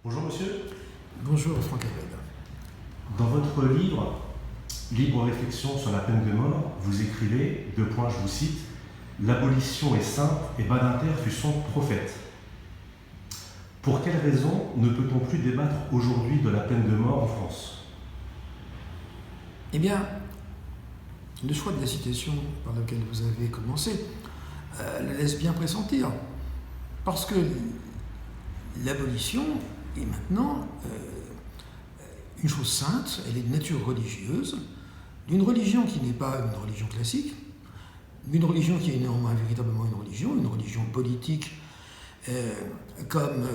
Bonjour monsieur. Bonjour Franck Abel. Dans votre livre Libre réflexion sur la peine de mort, vous écrivez, deux points, je vous cite, l'abolition est sainte et Badinter fut son prophète. Pour quelle raison ne peut-on plus débattre aujourd'hui de la peine de mort en France? Eh bien, le choix de la citation par laquelle vous avez commencé le laisse bien pressentir. Parce que l'abolition est maintenant une chose sainte, elle est de nature religieuse, d'une religion qui n'est pas une religion classique, d'une religion qui est néanmoins véritablement une religion politique, comme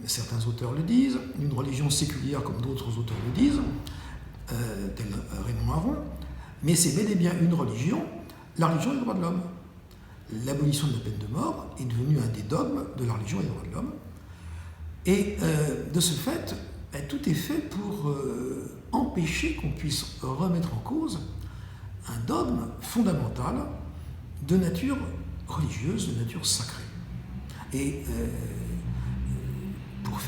certains auteurs le disent, une religion séculière comme d'autres auteurs le disent, tel Raymond Aron, mais c'est bel et bien une religion, la religion des droits de l'homme. L'abolition de la peine de mort est devenue un des dogmes de la religion des droits de l'homme, et de ce fait, tout est fait pour empêcher qu'on puisse remettre en cause un dogme fondamental de nature religieuse, de nature sacrée. Et pour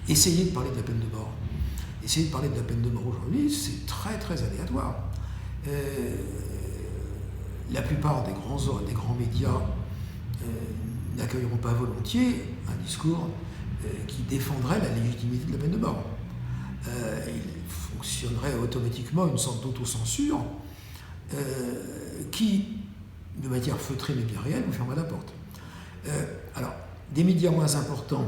essayer de parler de la peine de mort, essayer de parler de la peine de mort aujourd'hui, c'est très très aléatoire. La plupart des grands médias n'accueilleront pas volontiers un discours qui défendrait la légitimité de la peine de mort. Il fonctionnerait automatiquement une sorte d'autocensure qui, de manière feutrée mais bien réelle, vous fermerait la porte. Alors, des médias moins importants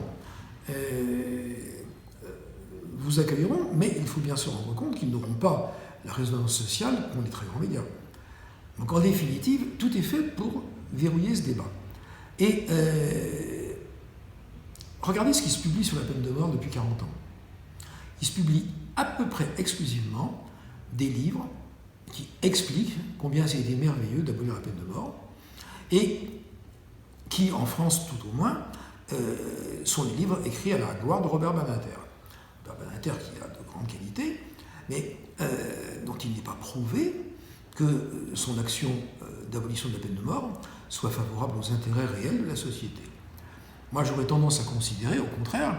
vous accueilleront, mais il faut bien se rendre compte qu'ils n'auront pas la résonance sociale qu'ont les très grands médias. Donc en définitive, tout est fait pour verrouiller ce débat. Et regardez ce qui se publie sur la peine de mort depuis 40 ans. Il se publie à peu près exclusivement des livres qui expliquent combien ça a été merveilleux d'abolir la peine de mort et qui, en France tout au moins, sont des livres écrits à la gloire de Robert Badinter. Robert Badinter qui a de grandes qualités, mais dont il n'est pas prouvé que son action d'abolition de la peine de mort soit favorable aux intérêts réels de la société. Moi, j'aurais tendance à considérer, au contraire,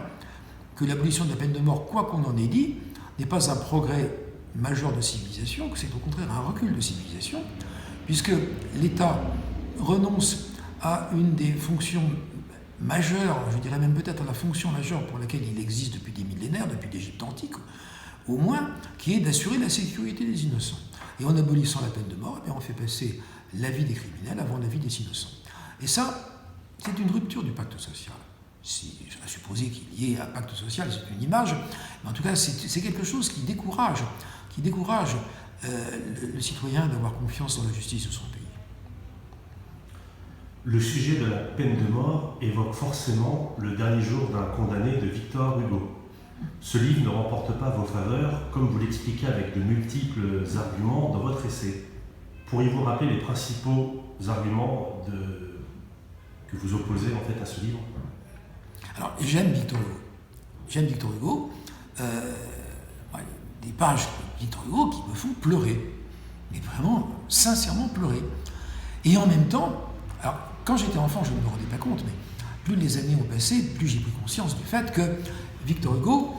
que l'abolition de la peine de mort, quoi qu'on en ait dit, n'est pas un progrès majeur de civilisation, que c'est au contraire un recul de civilisation, puisque l'État renonce à une des fonctions majeures, je dirais même peut-être à la fonction majeure pour laquelle il existe depuis des millénaires, depuis l'Égypte antique, au moins, qui est d'assurer la sécurité des innocents. Et en abolissant la peine de mort, on fait passer la vie des criminels avant la vie des innocents. Et ça, c'est une rupture du pacte social. Si, à supposer qu'il y ait un pacte social, c'est une image, mais en tout cas, c'est quelque chose qui décourage le citoyen d'avoir confiance dans la justice de son pays. Le sujet de la peine de mort évoque forcément le dernier jour d'un condamné de Victor Hugo. Ce livre ne remporte pas vos faveurs, comme vous l'expliquez avec de multiples arguments dans votre essai. Pourriez-vous rappeler les principaux arguments que vous opposez en fait à ce livre? Alors, j'aime Victor Hugo. Des pages de Victor Hugo qui me font pleurer, mais vraiment, sincèrement pleurer. Et en même temps, alors, quand j'étais enfant, je ne me rendais pas compte, mais plus les années ont passé, plus j'ai pris conscience du fait que Victor Hugo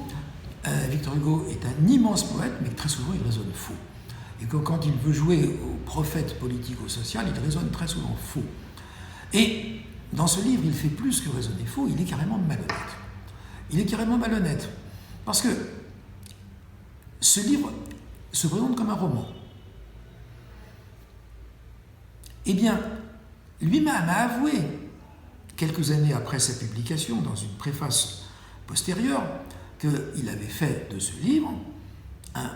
est un immense poète, mais très souvent il raisonne faux. Et que quand il veut jouer au prophète politico-social, il raisonne très souvent faux. Et dans ce livre, il fait plus que raisonner faux, il est carrément malhonnête. Parce que ce livre se présente comme un roman. Eh bien, lui-même a avoué, quelques années après sa publication, dans une préface postérieure, qu'il avait fait de ce livre un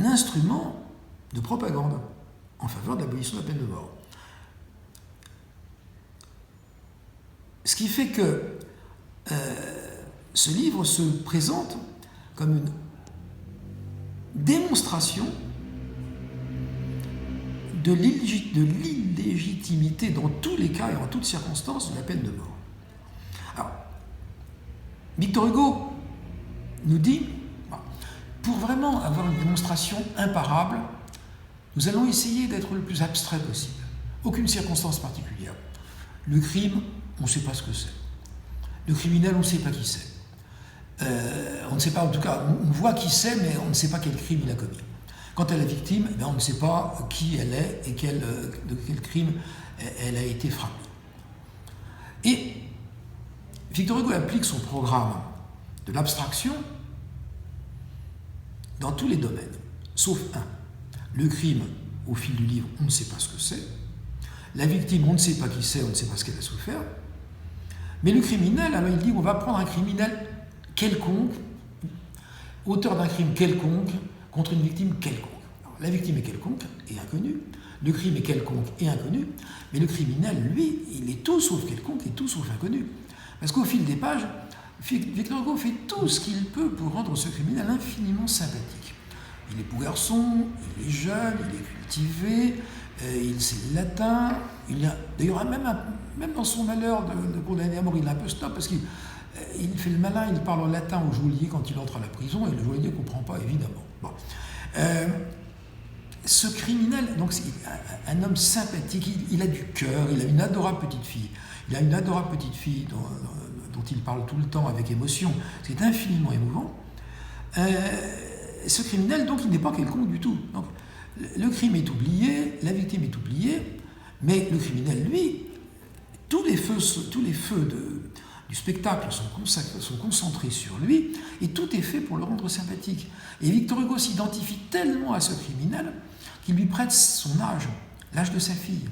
instrument de propagande en faveur de l'abolition de la peine de mort. Ce qui fait que ce livre se présente comme une démonstration de l'illégitimité dans tous les cas et en toutes circonstances de la peine de mort. Alors, Victor Hugo nous dit, pour vraiment avoir une démonstration imparable, nous allons essayer d'être le plus abstrait possible. Aucune circonstance particulière. Le crime, on ne sait pas ce que c'est. Le criminel, on ne sait pas qui c'est. On ne sait pas, en tout cas, on voit qui c'est, mais on ne sait pas quel crime il a commis. Quant à la victime, on ne sait pas qui elle est et de quel crime elle a été frappée. Et Victor Hugo applique son programme de l'abstraction dans tous les domaines, sauf un. Le crime, au fil du livre, on ne sait pas ce que c'est. La victime, on ne sait pas qui c'est, on ne sait pas ce qu'elle a souffert. Mais le criminel, alors il dit on va prendre un criminel quelconque, auteur d'un crime quelconque, contre une victime quelconque. Alors, la victime est quelconque et inconnue, le crime est quelconque et inconnu, mais le criminel, lui, il est tout sauf quelconque et tout sauf inconnu. Parce qu'au fil des pages, Victor Hugo fait tout ce qu'il peut pour rendre ce criminel infiniment sympathique. Il est beau garçon, il est jeune, il est cultivé, il sait le latin, d'ailleurs même dans son malheur de condamné à mort, il est un peu stop parce qu'il fait le malin, il parle en latin au geôlier quand il entre à la prison et le geôlier ne comprend pas évidemment. Bon. Ce criminel, donc c'est un homme sympathique, il a du cœur, il a une adorable petite fille. Il a une adorable petite fille dont il parle tout le temps avec émotion, c'est infiniment émouvant. Ce criminel, donc, il n'est pas quelconque du tout. Donc, le crime est oublié, la victime est oubliée, mais le criminel, lui, tous les feux du spectacle sont concentrés sur lui, et tout est fait pour le rendre sympathique. Et Victor Hugo s'identifie tellement à ce criminel qu'il lui prête son âge, l'âge de sa fille.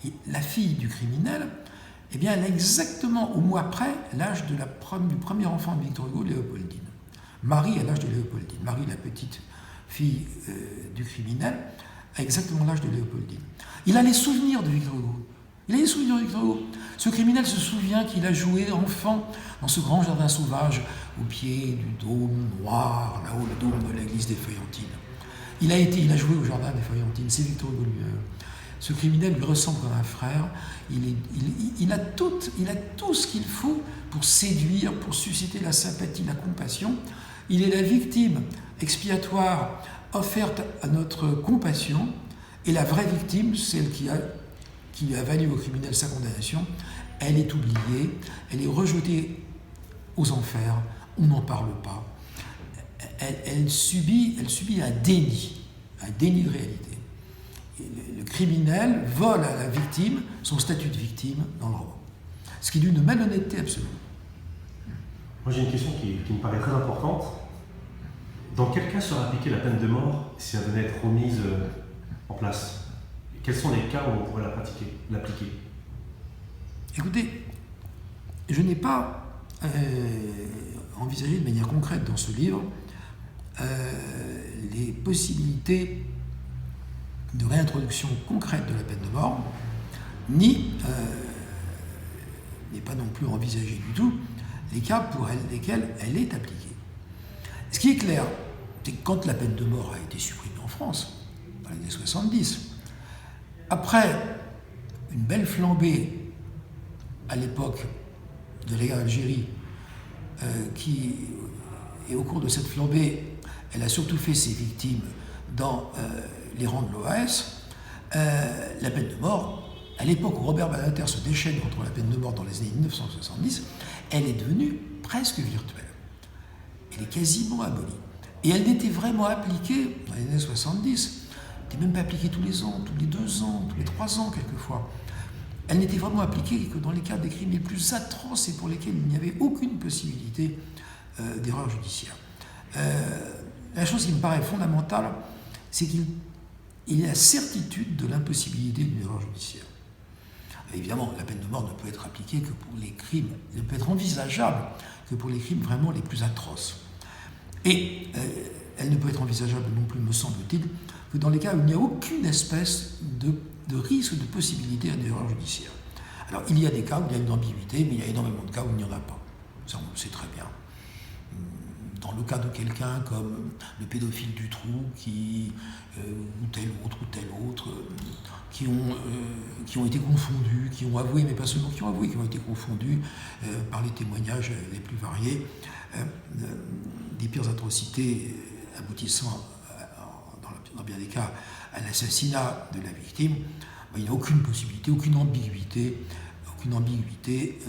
Et la fille du criminel, eh bien, elle a exactement au mois près l'âge du premier enfant de Victor Hugo, Léopoldine. Marie a l'âge de Léopoldine. Marie, la petite fille du criminel, a exactement l'âge de Léopoldine. Il a les souvenirs de Victor Hugo. Ce criminel se souvient qu'il a joué enfant dans ce grand jardin sauvage au pied du dôme noir, là-haut, le dôme de l'église des Feuillantines. Il a joué au jardin des Feuillantines, c'est Victor Hugo lui-même. Ce criminel lui ressemble comme un frère. Il a tout ce qu'il faut pour séduire, pour susciter la sympathie, la compassion. Il est la victime expiatoire offerte à notre compassion, et la vraie victime, celle qui a valu au criminel sa condamnation, elle est oubliée, elle est rejetée aux enfers, on n'en parle pas. Elle subit un déni de réalité. Et le criminel vole à la victime son statut de victime dans le roman, ce qui est d'une malhonnêteté absolue. Moi j'ai une question qui me paraît très importante. Dans quel cas sera appliquée la peine de mort si elle venait être remise en place? Quels sont les cas où on pourrait l'appliquer? Écoutez, je n'ai pas envisagé de manière concrète dans ce livre les possibilités de réintroduction concrète de la peine de mort, ni n'est pas non plus envisagé du tout les cas pour lesquels elle est appliquée. Ce qui est clair, c'est que quand la peine de mort a été supprimée en France, dans les années 70, après une belle flambée à l'époque de la guerre d'Algérie, et au cours de cette flambée, elle a surtout fait ses victimes dans les rangs de l'OAS, la peine de mort, à l'époque où Robert Badinter se déchaîne contre la peine de mort dans les années 1970, elle est devenue presque virtuelle. Elle est quasiment abolie. Et elle n'était vraiment appliquée dans les années 70, elle n'était même pas appliquée tous les ans, tous les 2 ans, tous les 3 ans quelquefois. Elle n'était vraiment appliquée que dans les cas des crimes les plus atroces et pour lesquels il n'y avait aucune possibilité d'erreur judiciaire. La chose qui me paraît fondamentale, c'est qu'il y a la certitude de l'impossibilité d'une erreur judiciaire. Évidemment, la peine de mort ne peut être appliquée que pour les crimes, ne peut être envisageable que pour les crimes vraiment les plus atroces. Et elle ne peut être envisageable non plus, me semble-t-il, que dans les cas où il n'y a aucune espèce de risque, de possibilité à une erreur judiciaire. Alors, il y a des cas où il y a une ambiguïté, mais il y a énormément de cas où il n'y en a pas. Ça, on le sait très bien. Dans le cas de quelqu'un comme le pédophile Dutroux, ou tel autre, qui ont été confondus, qui ont avoué, mais pas seulement qui ont avoué, qui ont été confondus par les témoignages les plus variés, des pires atrocités aboutissant, dans bien des cas, à l'assassinat de la victime, il n'y a aucune possibilité, aucune ambiguïté aucune ambiguïté,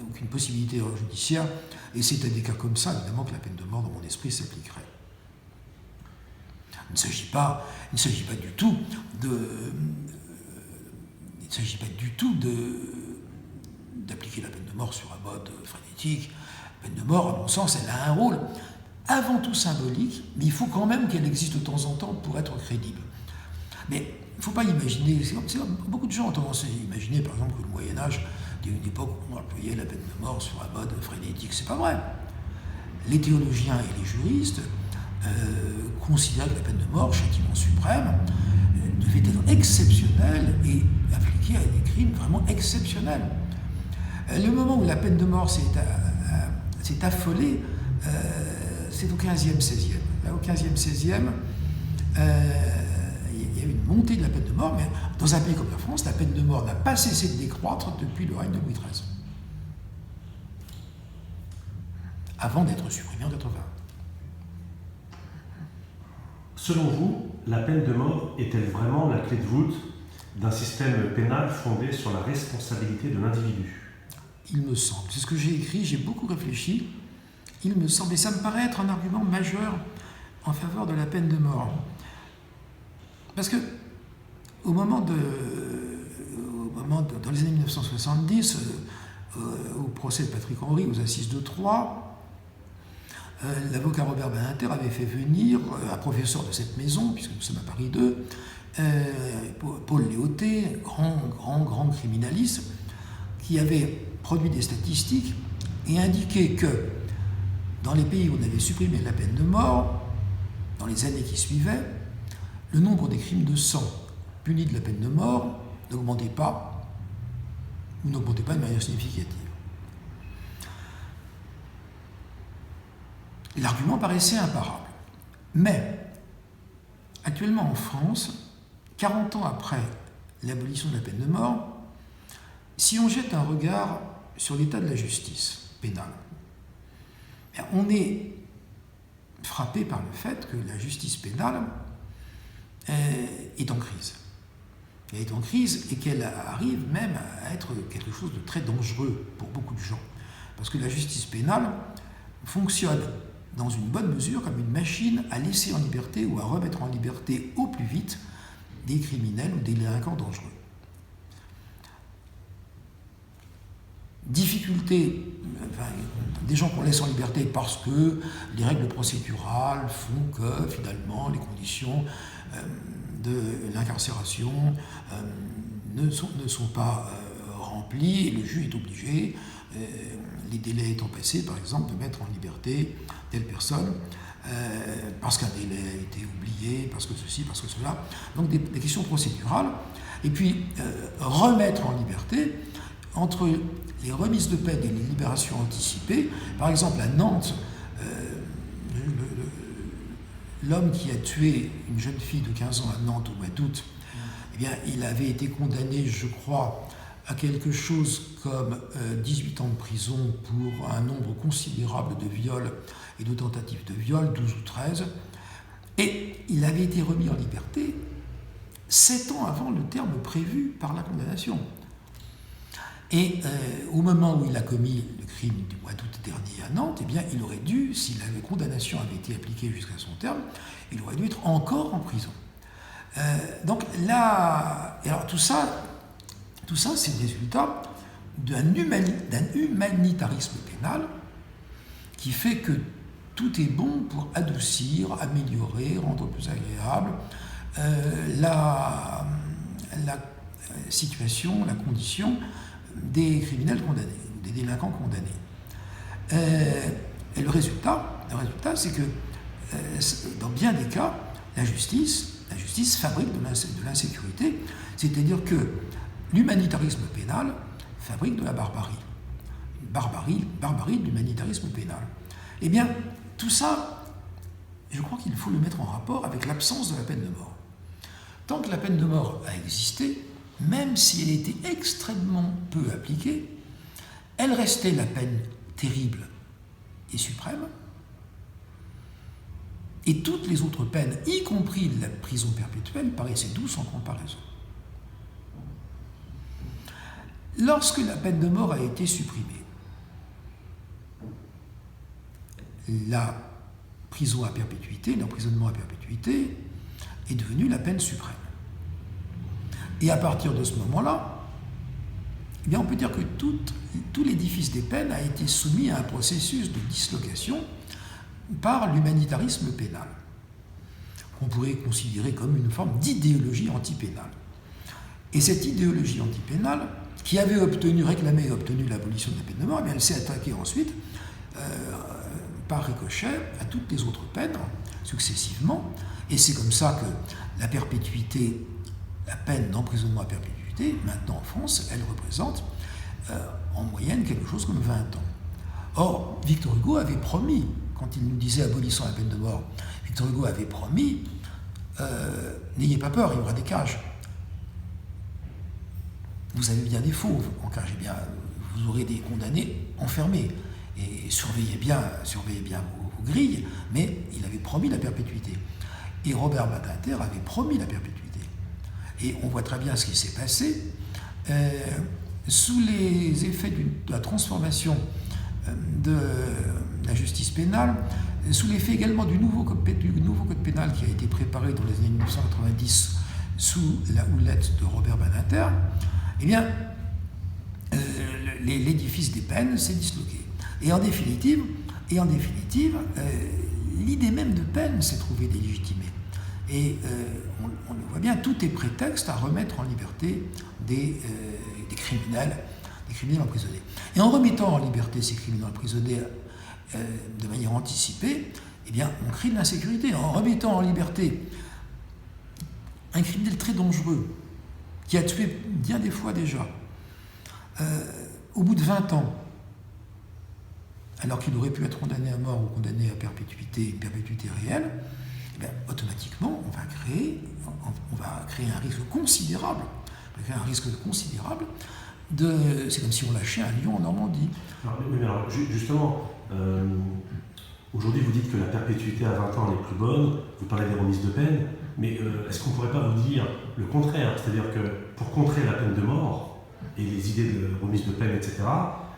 aucune possibilité d'erreur judiciaire, et c'est à des cas comme ça, évidemment, que la peine de mort, dans mon esprit, s'appliquerait. Il ne s'agit pas du tout d'appliquer la peine de mort sur un mode frénétique. La peine de mort, à mon sens, elle a un rôle avant tout symbolique, mais il faut quand même qu'elle existe de temps en temps pour être crédible. Mais il ne faut pas imaginer, beaucoup de gens ont tendance à imaginer, par exemple, que le Moyen-Âge était une époque où on employait la peine de mort sur un mode frénétique. C'est pas vrai. Les théologiens et les juristes considéraient que la peine de mort, châtiment suprême, devait être exceptionnelle et appliquée à des crimes vraiment exceptionnels. Le moment où la peine de mort s'est affolée, c'est au XVe, XVIe. Là, au XVe, XVIe, il y a eu une montée de la peine de mort, mais dans un pays comme la France, la peine de mort n'a pas cessé de décroître depuis le règne de Louis XIII, avant d'être supprimée en 80. Selon vous, la peine de mort est-elle vraiment la clé de voûte d'un système pénal fondé sur la responsabilité de l'individu ? Il me semble. C'est ce que j'ai écrit, j'ai beaucoup réfléchi. Il me semble, et ça me paraît être un argument majeur en faveur de la peine de mort. Parce que dans les années 1970, au procès de Patrick Henry aux Assises de Troyes, l'avocat Robert Badinter avait fait venir un professeur de cette maison, puisque nous sommes à Paris 2, Paul Léoté, grand criminaliste, qui avait produit des statistiques et indiqué que dans les pays où on avait supprimé la peine de mort, dans les années qui suivaient, le nombre des crimes de sang punis de la peine de mort n'augmentait pas de manière significative. L'argument paraissait imparable. Mais, actuellement en France, 40 ans après l'abolition de la peine de mort, si on jette un regard sur l'état de la justice pénale, on est frappé par le fait que la justice pénale est en crise. Elle est en crise et qu'elle arrive même à être quelque chose de très dangereux pour beaucoup de gens. Parce que la justice pénale fonctionne dans une bonne mesure comme une machine à laisser en liberté ou à remettre en liberté au plus vite des criminels ou des délinquants dangereux. Difficulté, des gens qu'on laisse en liberté parce que les règles procédurales font que finalement les conditions de l'incarcération ne sont pas remplies et le juge est obligé, les délais étant passés par exemple, de mettre en liberté telle personne parce qu'un délai a été oublié, parce que ceci, parce que cela. Donc des questions procédurales. Et puis remettre en liberté entre les remises de peine et les libérations anticipées. Par exemple, à Nantes, l'homme qui a tué une jeune fille de 15 ans à Nantes au mois d'août, eh bien, il avait été condamné, je crois, à quelque chose comme 18 ans de prison pour un nombre considérable de viols et de tentatives de viol, 12 ou 13, et il avait été remis en liberté 7 ans avant le terme prévu par la condamnation. Et au moment où il a commis le crime du mois d'août dernier à Nantes, eh bien, il aurait dû, si la condamnation avait été appliquée jusqu'à son terme, il aurait dû être encore en prison. Donc là, alors tout ça c'est le résultat d'un humanitarisme pénal qui fait que tout est bon pour adoucir, améliorer, rendre plus agréable la situation, la condition des criminels condamnés, des délinquants condamnés. Et le résultat, c'est que dans bien des cas, la justice fabrique de l'insécurité, c'est-à-dire que l'humanitarisme pénal fabrique de la barbarie. Barbarie de l'humanitarisme pénal. Eh bien, tout ça, je crois qu'il faut le mettre en rapport avec l'absence de la peine de mort. Tant que la peine de mort a existé, même si elle était extrêmement peu appliquée, elle restait la peine terrible et suprême, et toutes les autres peines, y compris la prison perpétuelle, paraissaient douces en comparaison. Lorsque la peine de mort a été supprimée, la prison à perpétuité, l'emprisonnement à perpétuité, est devenue la peine suprême. Et à partir de ce moment-là, eh bien, on peut dire que tout l'édifice des peines a été soumis à un processus de dislocation par l'humanitarisme pénal, qu'on pourrait considérer comme une forme d'idéologie antipénale. Et cette idéologie antipénale, qui avait réclamé et obtenu l'abolition de la peine de mort, eh bien, elle s'est attaquée ensuite, par ricochet, à toutes les autres peines, successivement. Et c'est comme ça que la perpétuité, la peine d'emprisonnement à perpétuité, maintenant en France, elle représente en moyenne quelque chose comme 20 ans. Or, Victor Hugo avait promis, quand il nous disait abolissons la peine de mort, Victor Hugo avait promis n'ayez pas peur, il y aura des cages. Vous avez bien des fauves en cage, eh bien, vous aurez des condamnés enfermés. Et surveillez bien vos grilles, mais il avait promis la perpétuité. Et Robert Badinter avait promis la perpétuité. Et on voit très bien ce qui s'est passé. Sous les effets de la transformation de la justice pénale, sous l'effet également du nouveau code pénal qui a été préparé dans les années 1990 sous la houlette de Robert Badinter, eh bien, l'édifice des peines s'est disloqué. Et en définitive, l'idée même de peine s'est trouvée délégitimée. Et on le voit bien, tout est prétexte à remettre en liberté des criminels emprisonnés. Et en remettant en liberté ces criminels emprisonnés de manière anticipée, eh bien, on crée de l'insécurité. En remettant en liberté un criminel très dangereux, qui a tué bien des fois déjà, au bout de 20 ans, alors qu'il aurait pu être condamné à mort ou condamné à perpétuité, une perpétuité réelle, eh bien, automatiquement, on va créer un risque considérable. C'est comme si on lâchait un lion en Normandie. Alors, justement, aujourd'hui vous dites que la perpétuité à 20 ans n'est plus bonne, vous parlez des remises de peine, mais est-ce qu'on ne pourrait pas vous dire le contraire? C'est-à-dire que pour contrer la peine de mort et les idées de remise de peine, etc.,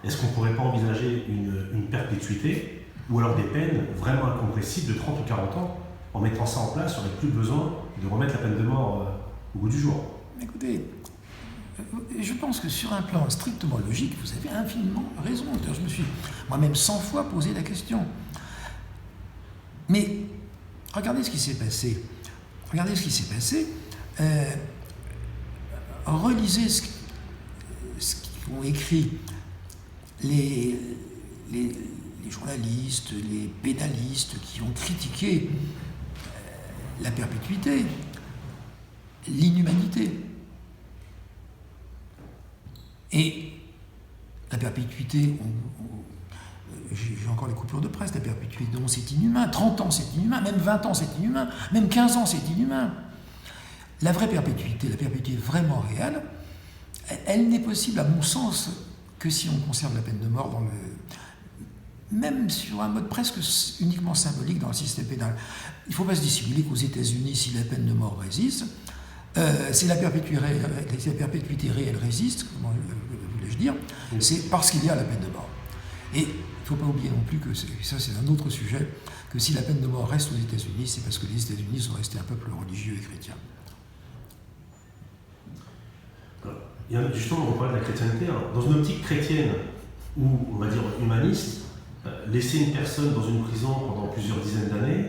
est-ce qu'on ne pourrait pas envisager une perpétuité ou alors des peines vraiment incompressibles de 30 ou 40 ans? En mettant ça en place, on n'aurait plus besoin de remettre la peine de mort au goût du jour. Écoutez, je pense que sur un plan strictement logique, vous avez infiniment raison. Je me suis moi-même 100 fois posé la question. Mais regardez ce qui s'est passé. Relisez ce qu'ont écrit les journalistes, les pénalistes qui ont critiqué la perpétuité, l'inhumanité. Et la perpétuité, j'ai encore les coupures de presse, la perpétuité, donc c'est inhumain, 30 ans c'est inhumain, même 20 ans c'est inhumain, même 15 ans c'est inhumain. La vraie perpétuité, la perpétuité vraiment réelle, elle n'est possible à mon sens que si on conserve la peine de mort même sur un mode presque uniquement symbolique dans le système pénal. Il ne faut pas se dissimuler qu'aux États-Unis, si la peine de mort résiste, si la perpétuité réelle résiste, comment voulais-je dire, c'est parce qu'il y a la peine de mort. Et il ne faut pas oublier non plus que ça c'est un autre sujet, que si la peine de mort reste aux États-Unis, c'est parce que les États-Unis sont restés un peuple religieux et chrétien. Justement, on parle de la chrétienté. Dans une optique chrétienne, ou on va dire humaniste, laisser une personne dans une prison pendant plusieurs dizaines d'années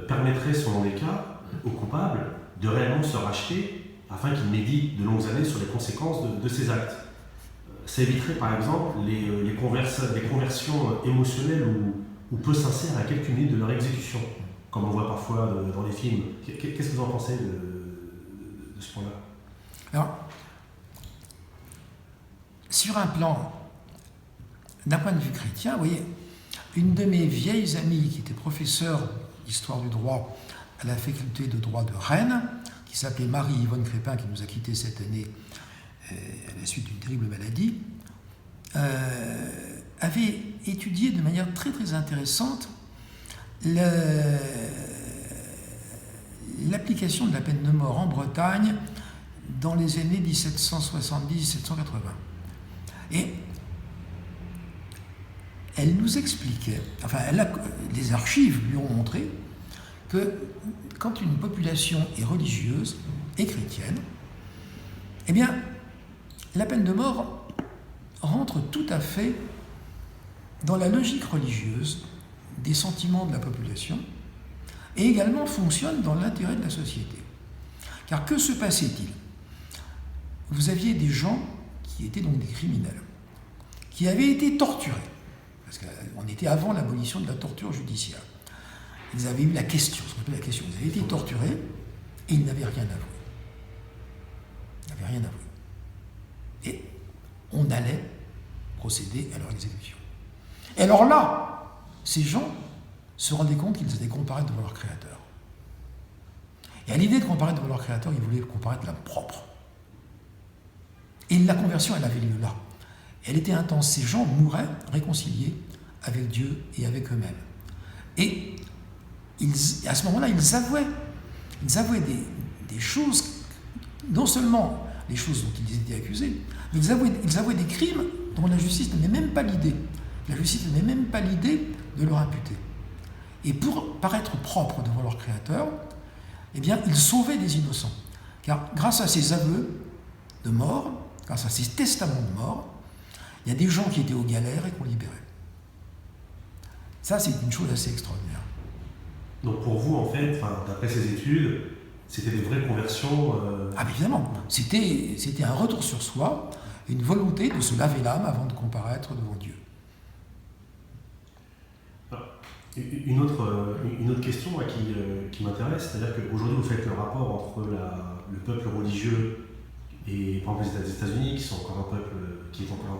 permettrait, selon les cas, aux coupables de réellement se racheter afin qu'ils méditent de longues années sur les conséquences de ces actes. Ça éviterait par exemple les conversions émotionnelles ou peu sincères à quelques minutes de leur exécution, comme on voit parfois dans les films. Qu'est-ce que vous en pensez de ce point-là? Alors, sur un plan, d'un point de vue chrétien, vous voyez, une de mes vieilles amies qui était professeure d'histoire du droit à la faculté de droit de Rennes, qui s'appelait Marie-Yvonne Crépin, qui nous a quittés cette année à la suite d'une terrible maladie, avait étudié de manière très très intéressante l'application de la peine de mort en Bretagne dans les années 1770-1780. Et elle nous expliquait, les archives lui ont montré que quand une population est religieuse et chrétienne, eh bien, la peine de mort rentre tout à fait dans la logique religieuse des sentiments de la population et également fonctionne dans l'intérêt de la société. Car que se passait-il? Vous aviez des gens qui étaient donc des criminels, qui avaient été torturés, parce qu'on était avant l'abolition de la torture judiciaire. Ils avaient eu la question, ce qu'on appelle la question. Ils avaient été torturés et ils n'avaient rien avoué. Ils n'avaient rien avoué. Et on allait procéder à leur exécution. Et alors là, ces gens se rendaient compte qu'ils allaient comparaître devant leur Créateur. Et à l'idée de comparaître devant leur Créateur, ils voulaient comparaître l'âme propre. Et la conversion, elle avait lieu là. Elle était intense. Ces gens mouraient réconciliés avec Dieu et avec eux-mêmes. Et à ce moment-là, ils avouaient des choses, non seulement les choses dont ils étaient accusés, mais ils avouaient des crimes dont la justice n'avait même pas l'idée. La justice n'avait même pas l'idée de leur imputer. Et pour paraître propres devant leur Créateur, eh bien, ils sauvaient des innocents. Car grâce à ces aveux de mort, grâce à ces testaments de mort, il y a des gens qui étaient aux galères et qu'on libérait. Ça, c'est une chose assez extraordinaire. Donc pour vous, en fait, d'après ces études, c'était des vraies conversions Ah, évidemment. C'était un retour sur soi, une volonté de se laver l'âme avant de comparaître devant Dieu. Une autre question moi, qui m'intéresse, c'est-à-dire qu'aujourd'hui, vous faites le rapport entre le peuple religieux et, par exemple, les États-Unis, qui est encore un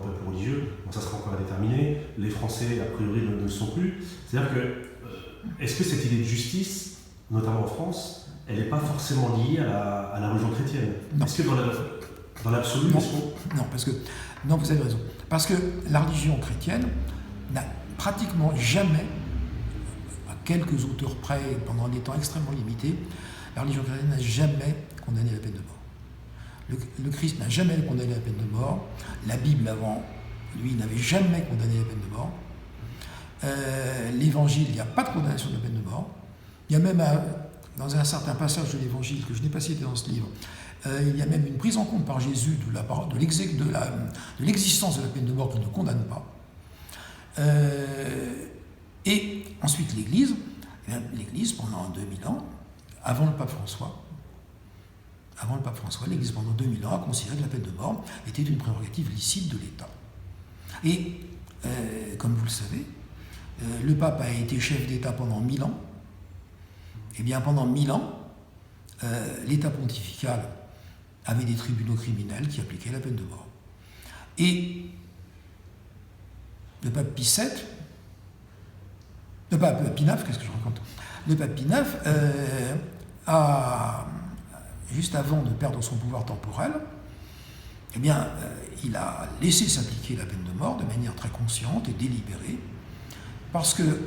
peuple religieux. Bon, ça sera encore à déterminer. Les Français, a priori, ne le sont plus. C'est-à-dire que, est-ce que cette idée de justice, notamment en France, elle n'est pas forcément liée à la religion chrétienne? Non. Est-ce que dans l'absolu, non, vous avez raison. Parce que la religion chrétienne n'a pratiquement jamais, à quelques auteurs près, pendant des temps extrêmement limités, la religion chrétienne n'a jamais condamné la peine de mort. Le Christ n'a jamais condamné la peine de mort. La Bible, avant lui, n'avait jamais condamné la peine de mort. L'Évangile, il n'y a pas de condamnation de la peine de mort. Il y a même, dans un certain passage de l'Évangile, que je n'ai pas cité dans ce livre, il y a même une prise en compte par Jésus de l'existence de la peine de mort qui ne condamne pas. Et ensuite, l'Église, pendant 2000 ans, avant le pape François, l'Église pendant 2000 ans a considéré que la peine de mort était une prérogative licite de l'État. Et, comme vous le savez, le pape a été chef d'État pendant 1000 ans. Et bien pendant 1000 ans, l'État pontifical avait des tribunaux criminels qui appliquaient la peine de mort. Et le pape Pie IX, le pape Pie IX, qu'est-ce que je raconte? Le pape Pie IX a, juste avant de perdre son pouvoir temporel, eh bien, il a laissé s'appliquer la peine de mort de manière très consciente et délibérée, parce que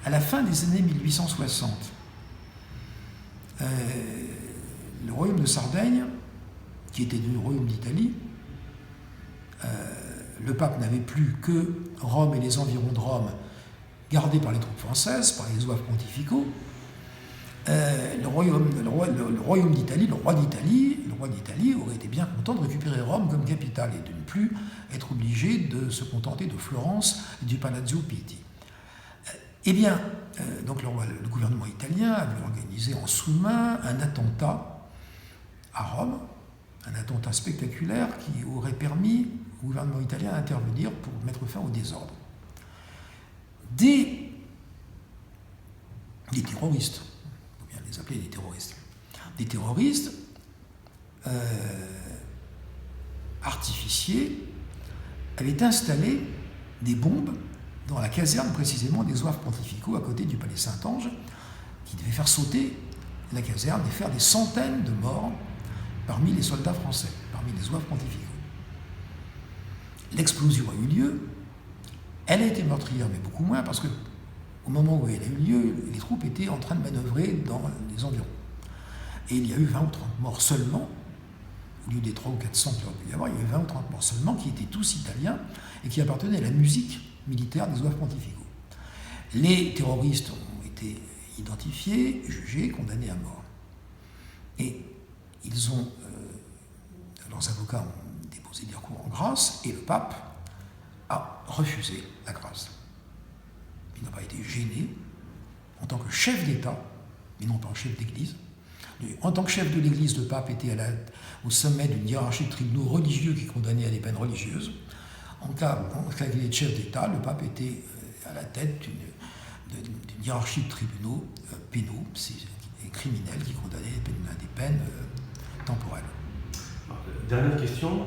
à la fin des années 1860, le royaume de Sardaigne, qui était devenu le royaume d'Italie, le pape n'avait plus que Rome et les environs de Rome gardés par les troupes françaises, par les zouaves pontificaux. Le roi d'Italie aurait été bien content de récupérer Rome comme capitale et de ne plus être obligé de se contenter de Florence et du Palazzo Pitti. Eh bien, donc le gouvernement italien avait organisé en sous-main un attentat à Rome, un attentat spectaculaire qui aurait permis au gouvernement italien d'intervenir pour mettre fin au désordre. Des terroristes, il faut bien les appeler des terroristes artificiers avaient installé des bombes dans la caserne précisément des zouaves pontificaux à côté du palais Saint-Ange, qui devait faire sauter la caserne et faire des centaines de morts parmi les soldats français, parmi les zouaves pontificaux. L'explosion a eu lieu, elle a été meurtrière, mais beaucoup moins, parce que au moment où elle a eu lieu, les troupes étaient en train de manœuvrer dans les environs. Et il y a eu 20 ou 30 morts seulement, au lieu des 300 ou 400 qu'il aurait pu y avoir, il y avait 20 ou 30 morts seulement qui étaient tous italiens et qui appartenaient à la musique militaire des oeuvres pontificaux. Les terroristes ont été identifiés, jugés, condamnés à mort. Et leurs avocats ont déposé des recours en grâce et le pape a refusé la grâce. Il n'a pas été gêné en tant que chef d'État, mais non pas en chef d'Église. En tant que chef de l'Église, le pape était au sommet d'une hiérarchie de tribunaux religieux qui condamnaient à des peines religieuses. En cas de chef d'État, le pape était à la tête d'une hiérarchie de tribunaux pénaux et criminels qui condamnaient à des peines temporelles. Dernière question,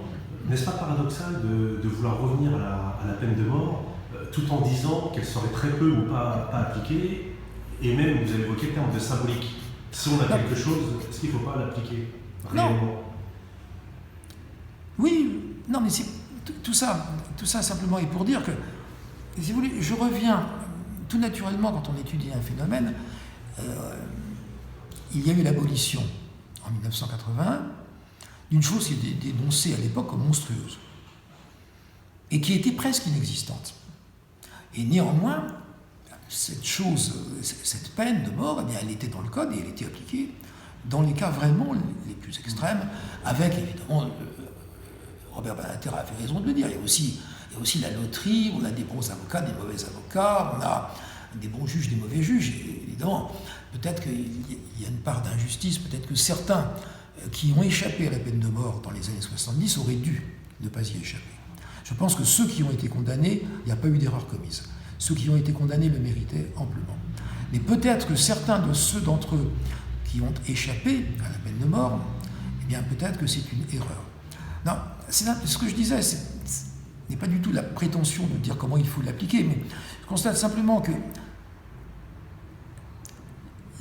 n'est-ce pas paradoxal de vouloir revenir à la peine de mort tout en disant qu'elle serait très peu ou pas appliquée, et même vous avez évoqué le terme de symbolique. Si on a quelque chose, est-ce qu'il ne faut pas l'appliquer réellement? Oui, non, mais tout ça simplement est pour dire que, si vous voulez, je reviens tout naturellement quand on étudie un phénomène. Il y a eu l'abolition en 1980 d'une chose qui était dénoncée à l'époque comme monstrueuse et qui était presque inexistante. Et néanmoins, cette peine de mort, eh bien, elle était dans le code et elle était appliquée dans les cas vraiment les plus extrêmes, avec évidemment, Robert Badinter avait raison de le dire, il y a aussi la loterie, on a des bons avocats, des mauvais avocats, on a des bons juges, des mauvais juges, et évidemment, peut-être qu'il y a une part d'injustice, peut-être que certains qui ont échappé à la peine de mort dans les années 70 auraient dû ne pas y échapper. Je pense que ceux qui ont été condamnés, il n'y a pas eu d'erreur commise. Ceux qui ont été condamnés le méritaient amplement. Mais peut-être que certains de ceux d'entre eux qui ont échappé à la peine de mort, eh bien peut-être que c'est une erreur. Non, ce que je disais, ce n'est pas du tout la prétention de dire comment il faut l'appliquer, mais je constate simplement que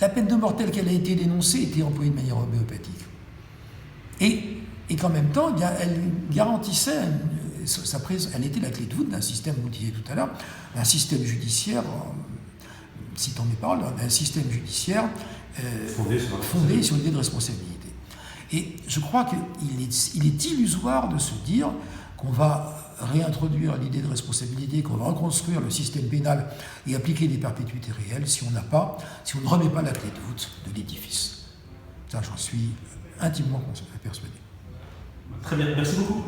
la peine de mort telle qu'elle a été dénoncée était employée de manière homéopathique. Et qu'en même temps, eh bien, elle garantissait, elle était la clé de voûte d'un système, vous le disiez tout à l'heure, d'un système judiciaire, citant mes paroles, d'un système judiciaire fondé sur l'idée de responsabilité. Et je crois qu'il est illusoire de se dire qu'on va réintroduire l'idée de responsabilité, qu'on va reconstruire le système pénal et appliquer des perpétuités réelles si on ne remet pas la clé de voûte de l'édifice. Ça, j'en suis intimement persuadé. Très bien, merci beaucoup.